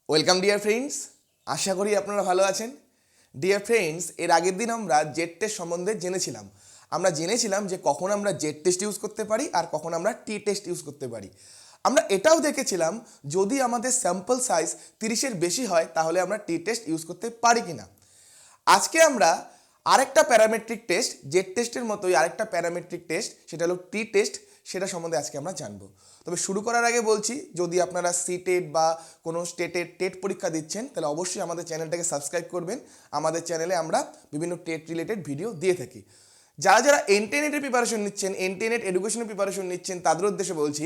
Welcome dear friends, আশা করি আপনারা ভালো আছেন। ডিয়ার ফ্রেন্ডস, এর আগের দিন আমরা জেড টেস্ট সম্বন্ধে জেনেছিলাম যে কখন আমরা জেড টেস্ট ইউজ করতে পারি আর কখন আমরা টি টেস্ট ইউজ করতে পারি। আমরা এটাও দেখেছিলাম যদি আমাদের স্যাম্পল সাইজ 30-এর বেশি হয় তাহলে আমরা টি টেস্ট ইউজ করতে পারি কিনা। আজকে আমরা আরেকটা প্যারামেট্রিক টেস্ট, জেড টেস্টের মতোই আরেকটা প্যারামেট্রিক টেস্ট, সেটা হলো টি টেস্ট, সেটা সম্বন্ধে আজকে আমরা জানবো। তবে শুরু করার আগে বলছি, যদি আপনারা সিটেট বা কোনো স্টেটের টেট পরীক্ষা দিচ্ছেন তাহলে অবশ্যই আমাদের চ্যানেলটাকে সাবস্ক্রাইব করবেন। আমাদের চ্যানেলে আমরা বিভিন্ন টেট রিলেটেড ভিডিও দিয়ে থাকি। যারা যারা এনটিএনএটের প্রিপারেশন নিচ্ছেন, এনটিএনএট এডুকেশনের প্রিপারেশন নিচ্ছেন, তাদের উদ্দেশ্যে বলছি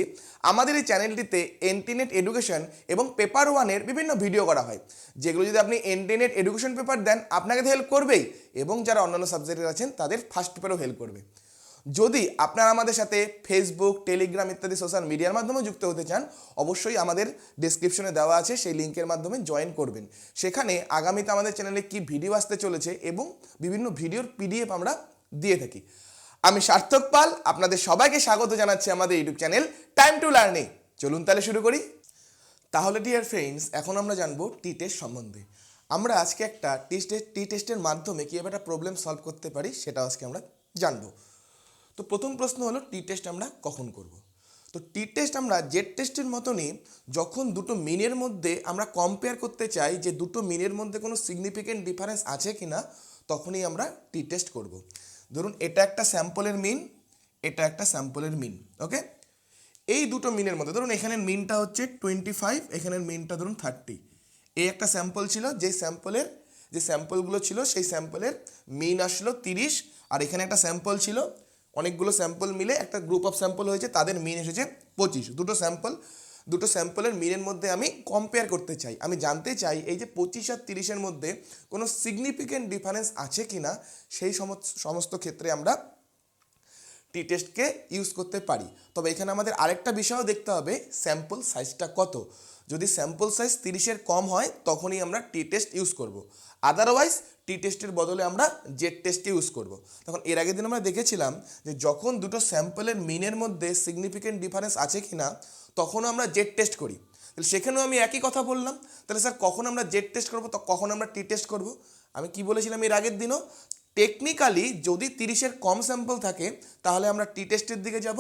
আমাদের এই চ্যানেলটিতে এনটিএনএট এডুকেশন এবং পেপার ওয়ানের বিভিন্ন ভিডিও করা হয়, যেগুলো যদি আপনি এনটিএনএট এডুকেশন পেপার দেন আপনাকে তো হেল্প করবেই, এবং যারা অন্যান্য সাবজেক্টের আছেন তাদের ফার্স্ট পেপারও হেল্প করবে। যদি আপনারা আমাদের সাথে ফেসবুক, টেলিগ্রাম ইত্যাদি সোশ্যাল মিডিয়ার মাধ্যমে যুক্ত হতে চান, অবশ্যই আমাদের ডেসক্রিপশনে দেওয়া আছে সেই লিঙ্কের মাধ্যমে জয়েন করবেন। সেখানে আগামীতে আমাদের চ্যানেলে কি ভিডিও আসতে চলেছে এবং বিভিন্ন ভিডিওর পিডিএফ আমরা দিয়ে থাকি। আমি সার্থক পাল আপনাদের সবাইকে স্বাগত জানাচ্ছি আমাদের YouTube channel time to learning. চলুন তাহলে শুরু করি। তাহলে ডিয়ার ফ্রেন্ডস, এখন আমরা জানবো টি টেস্ট সম্বন্ধে। আমরা আজকে একটা টি টেস্টের মাধ্যমে কীভাবে একটা প্রবলেম সলভ করতে পারি সেটা আজকে আমরা জানবো। তো প্রথম প্রশ্ন হলো টি টেস্ট আমরা কখন করব। তো টি টেস্ট আমরা জেড টেস্টের মতনই যখন দুটো মিনের মধ্যে আমরা কম্পেয়ার করতে চাই যে দুটো মিনের মধ্যে কোনো সিগনিফিকেন্ট ডিফারেন্স আছে কি না, তখনই আমরা টি টেস্ট করব। ধরুন এটা একটা স্যাম্পলের মিন, এটা একটা স্যাম্পলের মিন, ওকে। এই দুটো মিনের মধ্যে ধরুন এখানের মিনটা হচ্ছে 25, এখানের মিনটা ধরুন 30। এই একটা স্যাম্পল ছিল, যে স্যাম্পলগুলো ছিল সেই স্যাম্পলের মিন আসলো 30, আর এখানে একটা স্যাম্পল ছিল, অনেকগুলো স্যাম্পল মিলে একটা গ্রুপ অফ স্যাম্পল হয়েছে, তাদের মিন এসেছে 25। দুটো স্যাম্পলের মিনের মধ্যে আমি কম্পেয়ার করতে চাই, আমি জানতে চাই এই যে 25 আর 30-এর মধ্যে কোনো সিগনিফিকেন্ট ডিফারেন্স আছে কি না। সেই সমস্ত ক্ষেত্রে আমরা টি টেস্টকে ইউজ করতে পারি। তবে এখানে আমাদের আরেকটা বিষয়ও দেখতে হবে, স্যাম্পল সাইজটা কত। যদি স্যাম্পল সাইজ 30-এর কম হয় তখনই আমরা টি টেস্ট ইউজ করব, আদারওয়াইজ টি টেস্টের বদলে আমরা জেড টেস্টকে ইউজ করব। তখন এর আগের দিন আমরা দেখেছিলাম যে যখন দুটো স্যাম্পলের মিনের মধ্যে সিগনিফিকেন্ট ডিফারেন্স আছে কি না তখনও আমরা জেড টেস্ট করি। তাহলে সেখানেও আমি একই কথা বললাম, তাহলে স্যার কখন আমরা জেড টেস্ট করবো, তো কখন আমরা টি টেস্ট করব। আমি কি বলেছিলাম এর আগের দিনও, টেকনিক্যালি যদি 30-এর কম স্যাম্পল থাকে তাহলে আমরা টি টেস্টের দিকে যাব,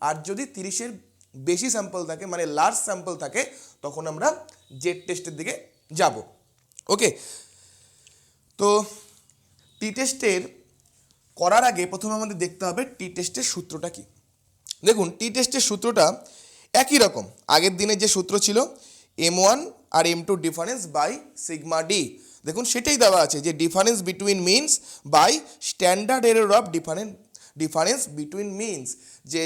আর যদি 30-এর বেশি স্যাম্পল থাকে মানে লার্জ স্যাম্পল থাকে তখন আমরা জেড টেস্টের দিকে যাব, ওকে। তো টি টেস্টের করার আগে প্রথমে আমাদের দেখতে হবে টি টেস্টের সূত্রটা কি। দেখুন টি টেস্টের সূত্রটা একই রকম, আগের দিনের যে সূত্র ছিল M1 আর M2 difference by sigma D. দেখুন সেটাই দেওয়া আছে যে difference between means by standard error of difference between means. যে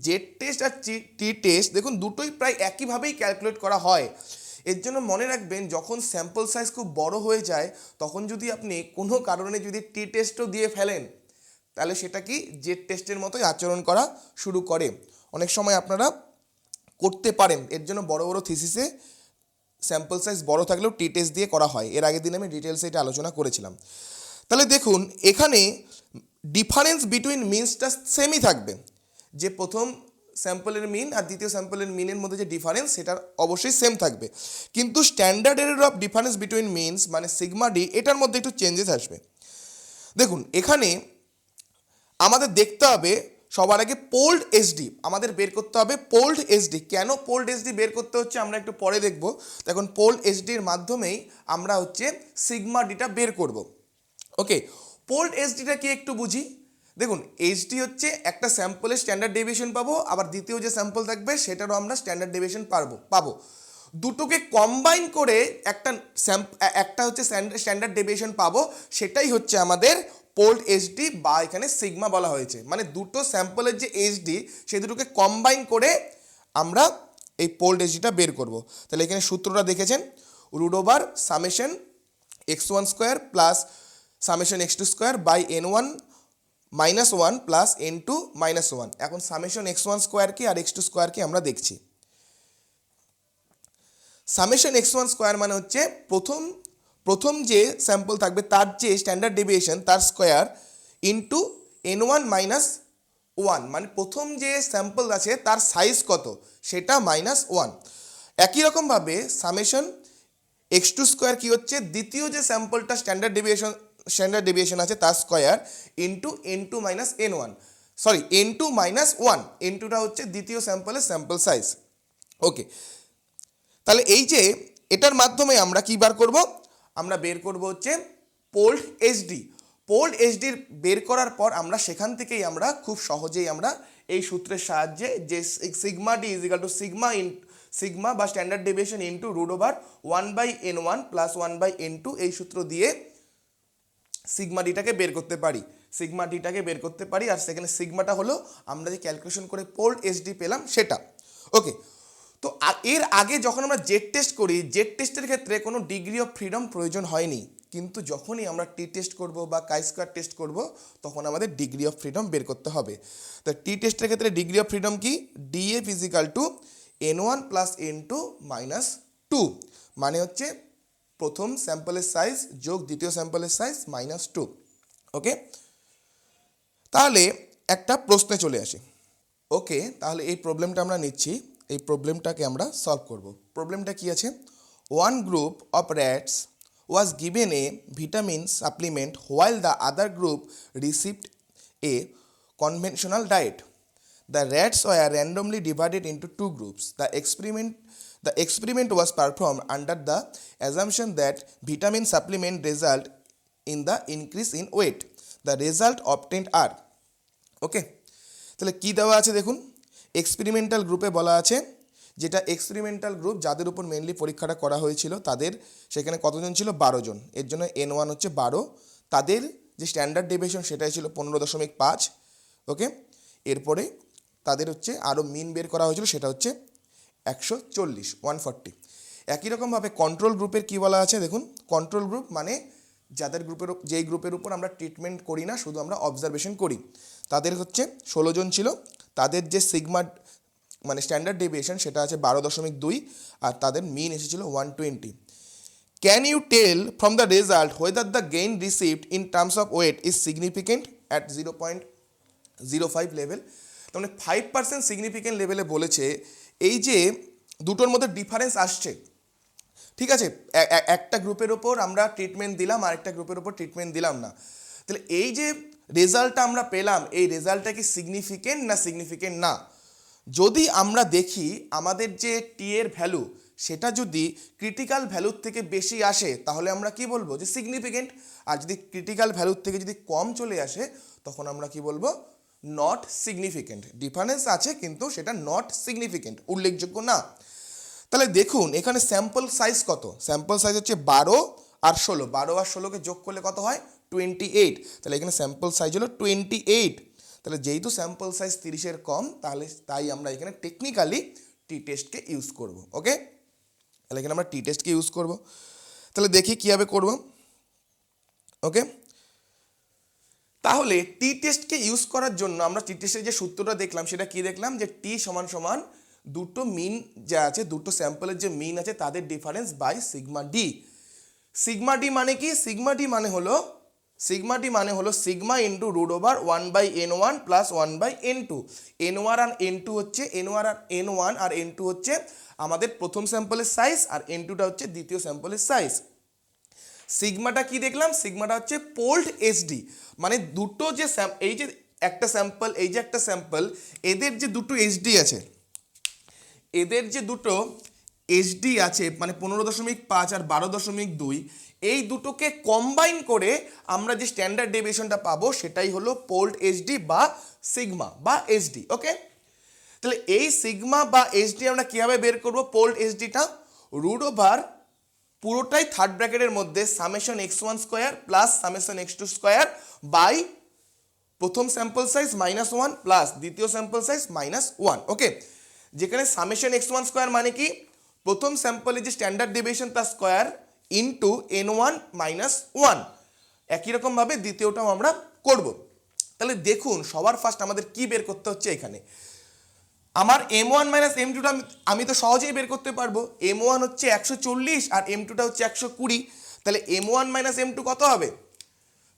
জেড টেস্ট আর টি টেস্ট দেখুন দুটোই প্রায় একইভাবেই ক্যালকুলেট করা হয়। এর জন্য মনে রাখবেন যখন স্যাম্পল সাইজ খুব বড় হয়ে যায় তখন যদি আপনি কোনো কারণে যদি টি টেস্টও দিয়ে ফেলেন তাহলে সেটা কি জেড টেস্টের মতোই আচরণ করা শুরু করে। অনেক সময় আপনারা করতে পারেন, এর জন্য বড় বড় থিসিসে স্যাম্পল সাইজ বড় থাকলেও টি টেস্ট দিয়ে করা হয়। এর আগের দিন আমি ডিটেলসে এটা আলোচনা করেছিলাম। তাহলে দেখুন এখানে ডিফারেন্স বিটুইন মিনসটা সেমই থাকবে, যে প্রথম স্যাম্পলের মিন আর দ্বিতীয় স্যাম্পলের মিনের মধ্যে যে ডিফারেন্স সেটা অবশ্যই সেম থাকবে, কিন্তু standard error of difference between means মানে সিগমা ডি এটার মধ্যে একটু চেঞ্জেস আসবে। দেখুন এখানে আমাদের দেখতে হবে সবার আগে পোল্ড এসডি আমাদের বের করতে হবে। পোল্ড এসডি কেন পোল্ড এসডি বের করতে হচ্ছে আমরা একটু পরে দেখব। এখন পোল্ড এসডির মাধ্যমেই আমরা হচ্ছে সিগমা ডিটা বের করব, ওকে। পোল্ড এসডিটা কি একটু বুঝি। দেখুন এইচডি হচ্ছে একটা স্যাম্পলের স্ট্যান্ডার্ড ডেভিয়েশন পাবো, আবার দ্বিতীয় যে স্যাম্পল থাকবে সেটারও আমরা স্ট্যান্ডার্ড ডেভিয়েশন পাবো। দুটোকে কম্বাইন করে একটা হচ্ছে স্ট্যান্ডার্ড ডেভিয়েশন পাবো, সেটাই হচ্ছে আমাদের পোল্ড এইচডি বা এখানে সিগমা বলা হয়েছে। মানে দুটো স্যাম্পলের যে এইচডি সেই দুটোকে কম্বাইন করে আমরা এই পোল্ড এইচডিটা বের করব। তাহলে এখানে সূত্রটা দেখেছেন, root over summation x1 square plus summation x2 square by n1 minus 1 প্লাস n2 মাইনাস 1। এখন সামেশন x1 স্কোয়ার কি আর x2 স্কোয়ার কি আমরা দেখছি। সামেশন x1 স্কোয়ার মানে হচ্ছে প্রথম যে স্যাম্পল থাকবে তার যে স্ট্যান্ডার্ড ডেভিয়েশন তার স্কোয়ার ইন্টু n1 মাইনাস 1, মানে প্রথম যে স্যাম্পল আছে তার সাইজ কত সেটা মাইনাস 1। একই রকমভাবে সামেশন x2 স্কোয়ার কি হচ্ছে, দ্বিতীয় যে স্যাম্পলটা স্ট্যান্ডার্ড ডেভিয়েশন আছে তার square into n2 minus n1, sorry n2 minus 1, n2টা হচ্ছে দ্বিতীয় স্যাম্পলের স্যাম্পল সাইজ। ওকে, তাহলে এই যে এটার মাধ্যমে আমরা কি বার করব, আমরা বের করব হচ্ছে পোল্ড এইচডি। পোল্ড এইচডির বের করার পর আমরা সেখান থেকেই আমরা খুব সহজেই আমরা এই সূত্রের সাহায্যে যে sigma d is equal to sigma বা standard deviation into root over 1/n1 plus 1/n2 এই সূত্র দিয়ে সিগমা ডিটাকে বের করতে পারি। আর সেখানে সিগমাটা হলো আমরা যে ক্যালকুলেশন করে পোল্ড এইচডি পেলাম সেটা। ওকে, তো এর আগে যখন আমরা জেড টেস্ট করি, জেড টেস্টের ক্ষেত্রে কোনো ডিগ্রি অফ ফ্রিডম প্রয়োজন হয়নি, কিন্তু যখনই আমরা টি টেস্ট করব বা কাই স্কোয়ার টেস্ট করব তখন আমাদের ডিগ্রি অফ ফ্রিডম বের করতে হবে। তো টি টেস্টের ক্ষেত্রে ডিগ্রি অফ ফ্রিডম কি, DF is equal two n1 plus n2 minus 2, মানে হচ্ছে প্রথম স্যাম্পলের সাইজ যোগ দ্বিতীয় স্যাম্পলের সাইজ মাইনাস 2। ওকে, তাহলে একটা প্রশ্নে চলে আসি। ওকে, তাহলে এই প্রবলেমটা আমরা নিচ্ছি, এই প্রবলেমটাকে আমরা সলভ করব। প্রবলেমটা কি আছে, one group of rats was given a vitamin supplement while the other group received a conventional diet. The rats were randomly divided into two groups. The experiment was performed under the assumption that vitamin supplement result in the increase in weight. The result obtained are, ওকে, তাহলে কী দেওয়া আছে দেখুন, experimental গ্রুপে বলা আছে, যেটা experimental group যাদের উপর মেনলি পরীক্ষাটা করা হয়েছিল তাদের সেখানে কতজন ছিল, 12 জন, এর জন্য n1 হচ্ছে 12, তাদের যে স্ট্যান্ডার্ড ডেভিয়েশন সেটাই ছিল 15.5। ওকে, এরপরে তাদের হচ্ছে আরও মিন বের করা হয়েছিল, সেটা হচ্ছে 140। একই রকমভাবে কন্ট্রোল গ্রুপের কি বলা আছে দেখুন, কন্ট্রোল গ্রুপ মানে যেই গ্রুপের উপর আমরা ট্রিটমেন্ট করি না, শুধু আমরা অবজারভেশন করি, তাদের হচ্ছে 16 জন ছিল, তাদের যে সিগমা মানে স্ট্যান্ডার্ড ডেভিয়েশন সেটা আছে 12.2 আর তাদের মিন এসেছিল 120। Can you tell from the result whether the gain received in terms of weight is significant at 0.05 level. তার মানে 5% সিগনিফিকেন্ট লেভেলে বলেছে এই যে দুটোর মধ্যে ডিফারেন্স আসছে, ঠিক আছে, একটা গ্রুপের ওপর আমরা ট্রিটমেন্ট দিলাম আর একটা গ্রুপের ওপর ট্রিটমেন্ট দিলাম না, তাহলে এই যে রেজাল্টটা আমরা পেলাম এই রেজাল্টটা কি সিগনিফিকেন্ট না সিগনিফিকেন্ট না। যদি আমরা দেখি আমাদের যে টি এর ভ্যালু সেটা যদি ক্রিটিক্যাল ভ্যালুর থেকে বেশি আসে তাহলে আমরা কি বলবো যে সিগনিফিকেন্ট, আর যদি ক্রিটিক্যাল ভ্যালুর থেকে যদি কম চলে আসে তখন আমরা কি বলবো নট সিগনিফিকেন্ট। ডিফারেন্স আছে কিন্তু সেটা নট সিগনিফিকেন্ট, উল্লেখযোগ্য না। তাহলে দেখুন এখানে স্যাম্পল সাইজ কত, স্যাম্পল সাইজ হচ্ছে 12 আর 16, 12 আর 16কে যোগ করলে কত হয় 28, তাহলে এখানে স্যাম্পল সাইজ হলো 28। তাহলে যেহেতু স্যাম্পল সাইজ 30-এর কম তাই আমরা এখানে টেকনিক্যালি টি টেস্টকে ইউজ করব। ওকে, তাহলে এখানে আমরা টি টেস্টকে ইউজ করব। তাহলে দেখি কীভাবে করব। ওকে, তাহলে টি টেস্টকে ইউজ করার জন্য আমরা টি টেস্টের যে সূত্রটা দেখলাম সেটা কি দেখলাম, যে টি সমান সমান দুটো মিন যা আছে, দুটো স্যাম্পলের যে মিন আছে তাদের difference by sigma D. Sigma D মানে কি, সিগমা ডি মানে হলো sigma into root over 1/n1 plus 1/n2। n1 আর n2 হচ্ছে n1 আর n2 হচ্ছে আমাদের প্রথম স্যাম্পলের সাইজ আর n2টা হচ্ছে দ্বিতীয় স্যাম্পলের সাইজ। সিগমাটা কি দেখলাম, সিগমাটা হচ্ছে পোল্ড এইচডি, মানে দুটো যে এই যে একটা স্যাম্পল এই যে একটা স্যাম্পল, এদের যে দুটো এইচডি আছে, এদের যে দুটো এইচডি আছে মানে 15.5 আর 12.2, এই দুটোকে কম্বাইন করে আমরা যে স্ট্যান্ডার্ড ডেভিয়েশনটা পাবো সেটাই হলো পোল্ড এইচডি বা সিগমা বা এইচডি। ওকে, তাহলে এই সিগমা বা এইচডি আমরা কীভাবে বের করবো, পোল্ড এইচডিটা রুট ওভার পুরোটাই থার্ড ব্র্যাকেটের মধ্যে summation x1 square plus summation x2 square by প্রথম স্যাম্পল সাইজ -1 প্লাস দ্বিতীয় স্যাম্পল সাইজ -1। ওকে, যেখানে সামেশন x1 স্কোয়ার মানে কি প্রথম স্যাম্পলের যে স্ট্যান্ডার্ড ডেভিয়েশন তার স্কোয়ার ইন্টু n1 -1, একই রকমভাবে দ্বিতীয়টাও আমরা করব। তাহলে দেখুন সবার ফার্স্ট আমাদের কি বের করতে হচ্ছে, এখানে আমার m1 - m2টা আমি তো সহজেই বের করতে পারবো। m1 হচ্ছে 140 আর m2টা হচ্ছে 120, তাহলে m1 - m2 কত হবে,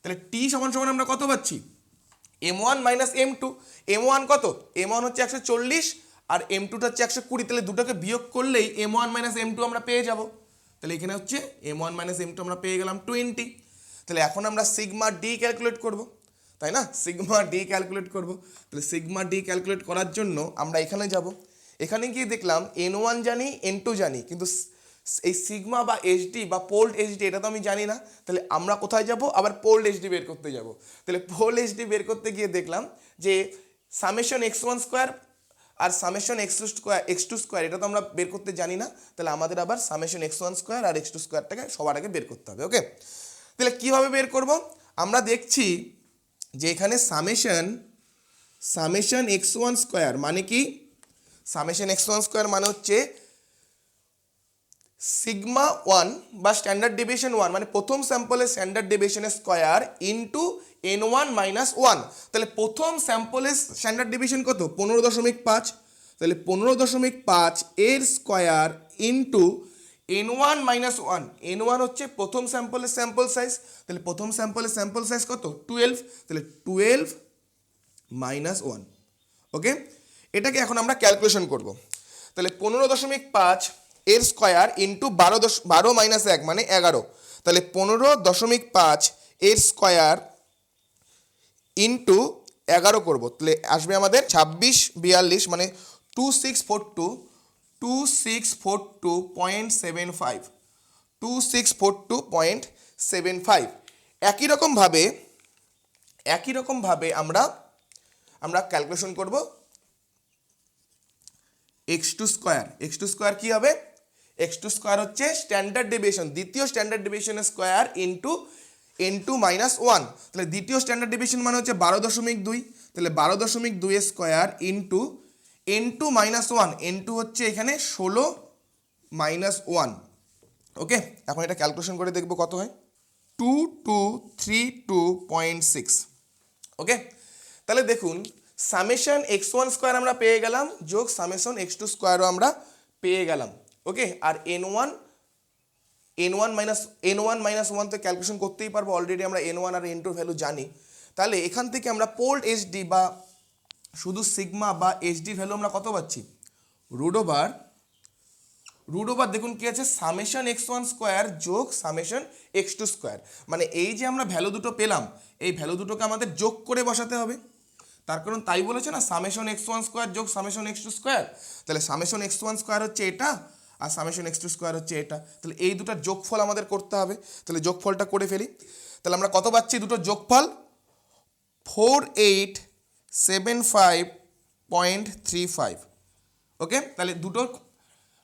তাহলে t সমান সমান আমরা কত পাচ্ছি m1 - m2, m1 কত, m1 হচ্ছে 140 আর m2টা হচ্ছে 120, তাহলে দুটোকে বিয়োগ করলেই m1 - m2 আমরা পেয়ে যাব। তাহলে এখানে হচ্ছে m1 মাইনাস m2 আমরা পেয়ে গেলাম 20। তাহলে এখন আমরা সিগমা ডি ক্যালকুলেট করব, তাই না? সিগমা ডি ক্যালকুলেট করব। তাহলে সিগমা ডি ক্যালকুলেট করার জন্য আমরা এখানে যাব, এখানে গিয়ে দেখলাম n1 জানি n2 জানি, কিন্তু এই সিগমা বা এইচডি বা পোল্ড এইচডি এটা তো আমি জানি না। তাহলে আমরা কোথায় যাব? আবার পোল্ড এইচডি বের করতে যাব। তাহলে পোল্ড এইচডি বের করতে গিয়ে দেখলাম যে সামেশন x1 স্কোয়ার আর সামেশন x2 স্কোয়ার এটা তো আমরা বের করতে জানি না। তাহলে আমাদের আবার সামেশন x1 স্কোয়ার আর x2 স্কোয়ারটাকে সবার আগে বের করতে হবে। ওকে, তাহলে কীভাবে বের করব? আমরা দেখছি যে এখানে সামেশন x1 স্কোয়ার মানে কি? সামেশন x1 স্কোয়ার মানে হচ্ছে সিগমা 1 বা স্ট্যান্ডার্ড ডেভিয়েশন 1 মানে প্রথম স্যাম্পলের স্ট্যান্ডার্ড ডেভিয়েশনের স্কোয়ার ইন্টু n1 মাইনাস 1। তাহলে প্রথম স্যাম্পলের স্ট্যান্ডার্ড ডেভিয়েশন কত? 15.5। তাহলে 15.5 এর square into n1 minus 1। n1 হচ্ছে প্রথম স্যাম্পলের স্যাম্পল সাইজ, তাহলে প্রথম স্যাম্পলের স্যাম্পল সাইজ কত? 12। তাহলে 12 মাইনাস 1। ওকে, এটাকে এখন আমরা ক্যালকুলেশন করব। তাহলে 15.5 এর স্কোয়ার ইন্টু 12 মাইনাস 1 মানে 11। তাহলে 15.5 এর স্কোয়ার ইন্টু 11 করব, তাহলে আসবে আমাদের 2642 মানে 2642.75। 2642.75। একই রকমভাবে আমরা ক্যালকুলেশন করব x2 স্কোয়ার। x2 স্কোয়ার কী হবে? x2 স্কোয়ার হচ্ছে স্ট্যান্ডার্ড ডেভিয়েশন, দ্বিতীয় স্ট্যান্ডার্ড ডেভিয়েশনের স্কোয়ার ইন্টু n2 মাইনাস 1। তাহলে দ্বিতীয় স্ট্যান্ডার্ড ডেভিয়েশন মানে হচ্ছে 12.2। তাহলে 12.2 এর square into n2 minus 1। n2 হচ্ছে এখানে 16 মাইনাস 1। ওকে, এখন এটা ক্যালকুলেশন করে দেখব কত হয়। 2232.6। ওকে, তাহলে দেখুন সামেশন x1 স্কোয়ার আমরা পেয়ে গেলাম, যোগ সামেশন x2 স্কোয়ারও আমরা পেয়ে গেলাম। ওকে, আর n1 মাইনাস 1 তো ক্যালকুলেশন করতেই পারবো, অলরেডি আমরা n1 আর n2 ভ্যালু জানি। তাহলে এখান থেকে আমরা পোল্ড এইচডি বা শুধু সিগমা বা এইচডি ভ্যালু আমরা কত পাচ্ছি? রুট ওভার দেখুন কি আছে, সামেশন x1 স্কোয়ার যোগ সামেশন x2 স্কোয়ার। মানে এই যে আমরা ভ্যালু দুটো পেলাম, এই ভ্যালু দুটোকে আমাদের যোগ করে বসাতে হবে। তার কারণ তাই বলেছে না, সামেশন x1 স্কোয়ার যোগ সামেশন x2 স্কোয়ার। তাহলে সামেশন x1 স্কোয়ার হচ্ছে এটা আর সামেশন x2 স্কোয়ার হচ্ছে এটা। তাহলে এই দুটার যোগফল আমাদের করতে হবে। তাহলে যোগফলটা করে ফেলি। তাহলে আমরা কত পাচ্ছি? দুটোর যোগফল 4875.35। ওকে, তাহলে দুটোর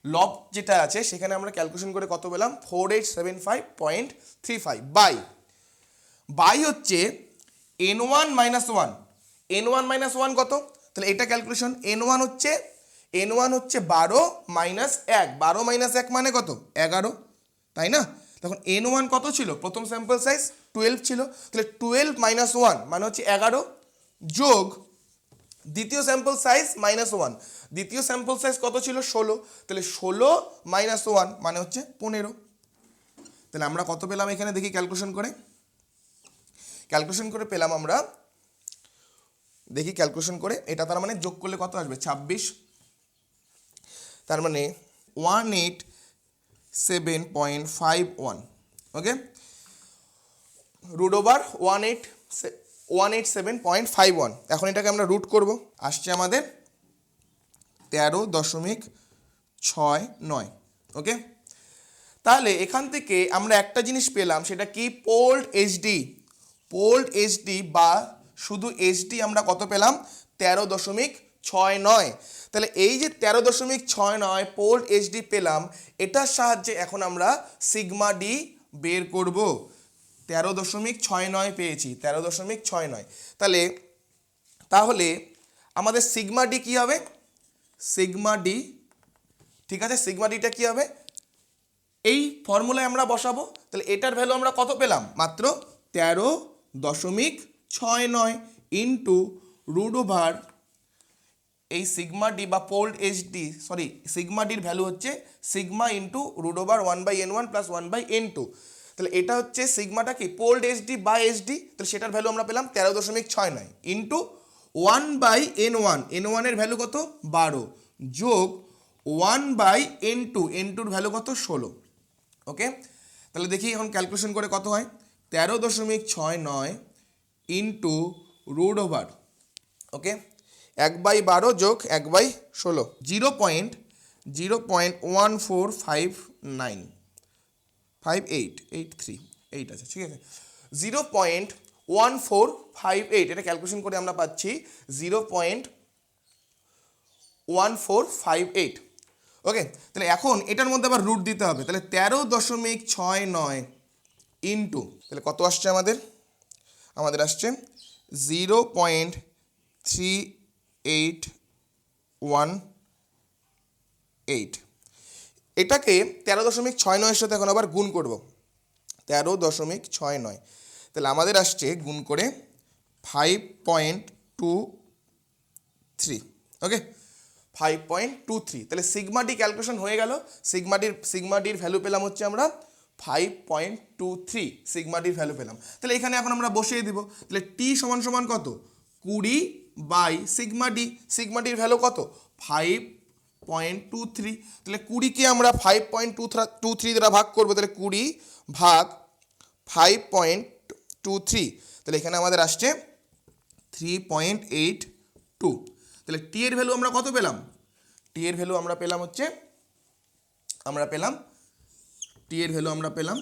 লব যেটা আছে সেখানে আমরা ক্যালকুলেশন করে কত পেলাম? 4875.35 বাই হচ্ছে n1 মাইনাস 1। n1 মাইনাস 1 কত? তাহলে এটা ক্যালকুলেশন। n1 হচ্ছে 12 মাইনাস 1। 12 মাইনাস 1 মানে কত? 11, তাই না? তখন n1 কত ছিল? প্রথম স্যাম্পল সাইজ 12 ছিল। তাহলে 12 মাইনাস 1 মানে হচ্ছে 11 যোগ দ্বিতীয় স্যাম্পল সাইজ মাইনাস 1। দ্বিতীয় স্যাম্পল সাইজ কত ছিল? 16। তাহলে 16 মাইনাস 1 মানে হচ্ছে 15। তাহলে আমরা কত পেলাম এখানে দেখি ক্যালকুলেশন করে পেলাম আমরা, দেখি ক্যালকুলেশন করে এটা তার মানে যোগ করলে কত আসবে? 26। তার মানে 187.51। ওকে, রুট ওভার 187.51। এখন এটাকে আমরা রুট করব, আসছে আমাদের 13.69। ওকে, তাহলে এখান থেকে আমরা একটা জিনিস পেলাম, সেটা কি? পোল্ড এইচডি বা শুধু এইচডি আমরা কত পেলাম? 13.69। তাহলে এই যে 13.69 পোল্ড এইচডি পেলাম, এটার সাহায্যে এখন আমরা সিগমা ডি বের করব। 13.69 পেয়েছি, 13.69। তাহলে আমাদের সিগমা ডি কী হবে? সিগমা ডি, ঠিক আছে, সিগমা ডিটা কী হবে? এই ফর্মুলায় আমরা বসাবো। তাহলে এটার ভ্যালু আমরা কত পেলাম? মাত্র 13.69 ইন্টু রুট ওভার এই সিগমা ডি বা পোল্ড এইচডি, সিগমা ডির ভ্যালু হচ্ছে sigma into root over 1/n1 plus 1/n2। তাহলে এটা হচ্ছে সিগমাটা কি? পোল্ড এইচডি বা এইচডি। তাহলে সেটার ভ্যালু আমরা পেলাম 13.69 ইন্টু 1/n1। n1 এর ভ্যালু কত? 12 যোগ 1/n2। n2 এর ভ্যালু কত? 16। ওকে, তাহলে দেখি এখন ক্যালকুলেশন করে কত হয়। 13.69 ইন্টু রুট ওভার, ওকে, 1/12 যোগ 1/16, 0.1459 8 আছে, ঠিক আছে। 0.1458, এটা ক্যালকুলেশন করে আমরা পাচ্ছি 0.1458। ওকে, তাহলে এখন এটার মধ্যে আবার রুট দিতে হবে, তাহলে 13.69 ইন্টু, তাহলে কত আসছে আমাদের, আমাদের আসছে 0.3818। এটাকে 13.69 সাথে এখন আবার গুণ করব, 13.69, তাহলে আমাদের আসছে গুণ করে 5.23। ওকে, 5.23, তাহলে সিগমা ডি ক্যালকুলেশন হয়ে গেল। সিগমা ডির ভ্যালু পেলাম হচ্ছে আমরা 5.23, সিগমা ডির ভ্যালু পেলাম। তাহলে এখানে এখন আমরা বসিয়ে দিব, তাহলে টি সমান সমান কত, 20/সিগমা ডি, সিগমা ডির ভ্যালু কত 5.23, তাহলে 20কে আমরা 5.23 দ্বারা ভাগ করবো, তাহলে 20 ভাগ 5.23, তাহলে এখানে আমাদের আসছে 3.82। তাহলে টি এর ভ্যালু আমরা কত পেলাম, টি এর ভ্যালু আমরা পেলাম হচ্ছে, টি এর ভ্যালু আমরা পেলাম,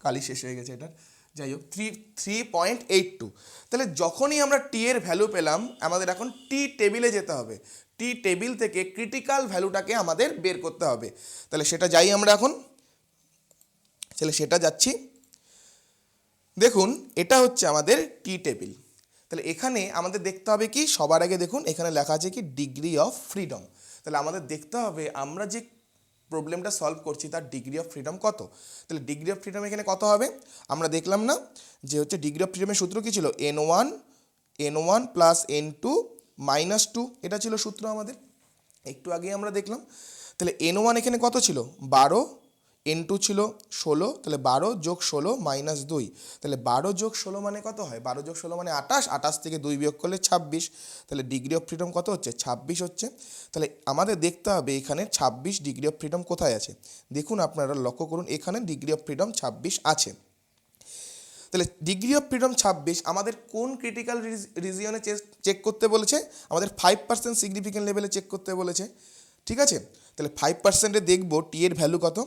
কালি শেষ হয়ে গেছে এটার, যাই হোক 3.82। তাহলে যখনই আমরা টি এর ভ্যালু পেলাম, আমাদের এখন টি টেবিলে যেতে হবে, টি টেবিল থেকে ক্রিটিক্যাল ভ্যালুটাকে আমাদের বের করতে হবে। তাহলে সেটা যাই আমরা এখন, তাহলে সেটা যাচ্ছি। দেখুন এটা হচ্ছে আমাদের টি টেবিল। তাহলে এখানে আমাদের দেখতে হবে কি, সবার আগে দেখুন এখানে লেখা আছে কি ডিগ্রি অফ ফ্রিডম। তাহলে আমাদের দেখতে হবে আমরা যে প্রবলেমটা সলভ করছি তার ডিগ্রি অফ ফ্রিডম কত। তাহলে ডিগ্রি অফ ফ্রিডম এখানে কত হবে, আমরা দেখলাম না যে হচ্ছে ডিগ্রি অফ ফ্রিডমের সূত্র কী ছিল, n1 প্লাস n2 মাইনাস 2, এটা ছিল সূত্র আমাদের, একটু আগে আমরা দেখলাম। তাহলে n1 এখানে কত ছিল 12, n2 ছিল 16, তাহলে 12 যোগ 16 মাইনাস 2, তাহলে 12 যোগ 16 মানে কত হয়, 12 যোগ 16 মানে 28, 28 থেকে 2 বিয়োগ করলে 26, তাহলে ডিগ্রি অফ ফ্রিডম কত হচ্ছে 26 হচ্ছে। তাহলে আমাদের দেখতে হবে এখানে 26 ডিগ্রি অফ ফ্রিডম কোথায় আছে, দেখুন আপনারা লক্ষ্য করুন এখানে ডিগ্রি অফ ফ্রিডম 26 আছে। তাহলে ডিগ্রি অফ ফ্রিডম 26 আমাদের কোন ক্রিটিক্যাল রিজিয়নে চেক করতে বলেছে, আমাদের 5% সিগনিফিকেন্ট লেভেলে চেক করতে বলেছে, ঠিক আছে। তাহলে 5%-এ দেখবো টি এর ভ্যালু কত,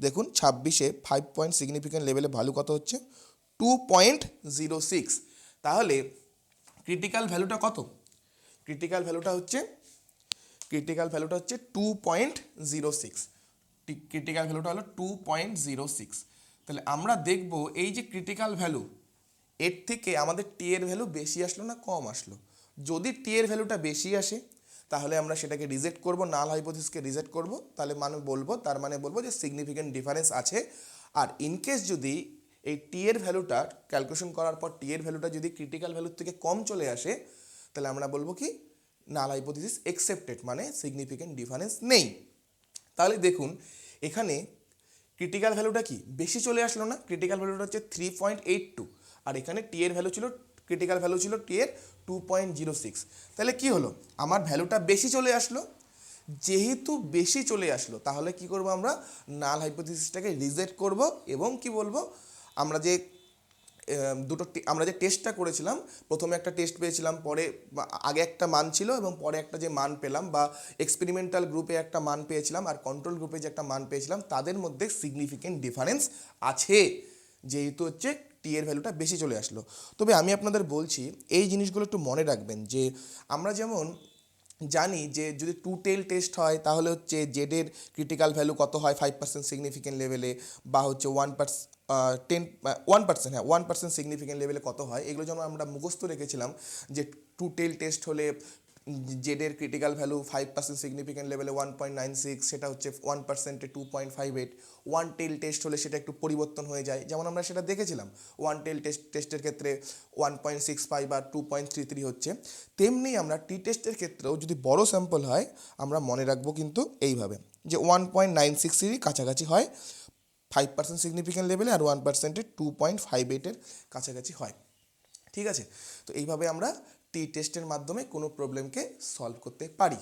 দেখুন 26-এ 5 পয়েন্ট সিগনিফিকেন্ট লেভেলে ভ্যালু কত হচ্ছে 2.06। তাহলে ক্রিটিক্যাল ভ্যালুটা কত, ক্রিটিক্যাল ভ্যালুটা হচ্ছে 2.06, ক্রিটিক্যাল ভ্যালুটা হলো 2.06। তাহলে আমরা দেখব এই যে ক্রিটিক্যাল ভ্যালু, এর থেকে আমাদের টি এর ভ্যালু বেশি আসলো না কম আসলো। যদি টি এর ভ্যালুটা বেশি আসে তাহলে আমরা সেটাকে রিজেক্ট করব, নাল হাইপোথিসিসকে রিজেক্ট করব, তাহলে তার মানে বলবো যে সিগনিফিকেন্ট ডিফারেন্স আছে। আর ইনকেস যদি এই টি এর ভ্যালুটা ক্যালকুলেশন করার পর টি এর ভ্যালুটা যদি ক্রিটিক্যাল ভ্যালুর থেকে কম চলে আসে, তাহলে আমরা বলবো কি নাল হাইপোথিসিস একসেপ্টেড, মানে সিগনিফিকেন্ট ডিফারেন্স নেই। তাহলে দেখুন এখানে ক্রিটিক্যাল ভ্যালুটা কি বেশি চলে আসলো না, ক্রিটিক্যাল ভ্যালুটা হচ্ছে 3.82, আর এখানে টি এর ভ্যালু ছিল, ক্রিটিক্যাল ভ্যালু ছিল টি এর 2.06। তাহলে কি হলো, আমার ভ্যালুটা বেশি চলে আসলো, যেহেতু বেশি চলে আসলো তাহলে কি করব, আমরা নাল হাইপোথিসিসটাকে রিজেক্ট করব এবং কি বলবো, আমরা যে আমরা যে টেস্টটা করেছিলাম, প্রথমে একটা টেস্ট পেয়েছিলাম, পরে আগে একটা মান ছিল এবং পরে একটা যে মান পেলাম, বা এক্সপেরিমেন্টাল গ্রুপে একটা মান পেয়েছিলাম আর কন্ট্রোল গ্রুপে যে একটা মান পেয়েছিলাম, তাদের মধ্যে সিগনিফিকেন্ট ডিফারেন্স আছে, যেহেতু হচ্ছে টি এর ভ্যালুটা বেশি চলে আসলো। তবে আমি আপনাদের বলছি এই জিনিসগুলো একটু মনে রাখবেন, যে আমরা যেমন জানি যে যদি 2 টেল টেস্ট হয় তাহলে হচ্ছে জেডের ক্রিটিক্যাল ভ্যালু কত হয় 5% সিগনিফিকেন্ট লেভেলে, বা হচ্ছে 1% সিগনিফিকেন্ট লেভেলে কত হয়, এগুলো যেমন আমরা মুখস্থ রেখেছিলাম যে 2 টেল টেস্ট হলে জেডের ক্রিটিক্যাল ভ্যালু 5% সিগনিফিকেন্ট লেভেলে 1.96, সেটা হচ্ছে 1%-এ 2.58, 1 টেল টেস্ট হলে সেটা একটু পরিবর্তন হয়ে যায়, যেমন আমরা সেটা দেখেছিলাম 1 টেল টেস্টের ক্ষেত্রে 1.65 বা 2.33 হচ্ছে। তেমনি আমরা টি টেস্টের ক্ষেত্রেও যদি বড় স্যাম্পল হয় আমরা মনে রাখবো কিন্তু এইভাবে যে 1.96-এরই কাছাকাছি হয় 5% সিগনিফিকেন্ট লেভেলে, আর 1%-এ 2.58-এর কাছাকাছি হয়, ঠিক আছে। তো এইভাবে আমরা টি টেস্টের মাধ্যমে কোনো প্রবলেমকে সলভ করতে পারি।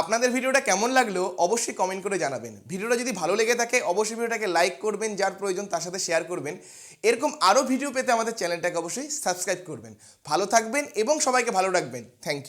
আপনাদের ভিডিওটা কেমন লাগলো অবশ্যই কমেন্ট করে জানাবেন। ভিডিওটা যদি ভালো লেগে থাকে অবশ্যই ভিডিওটাকে লাইক করবেন, যার প্রয়োজন তার সাথে শেয়ার করবেন। এরকম আরও ভিডিও পেতে আমাদের চ্যানেলটাকে অবশ্যই সাবস্ক্রাইব করবেন। ভালো থাকবেন এবং সবাইকে ভালো রাখবেন। Thank you.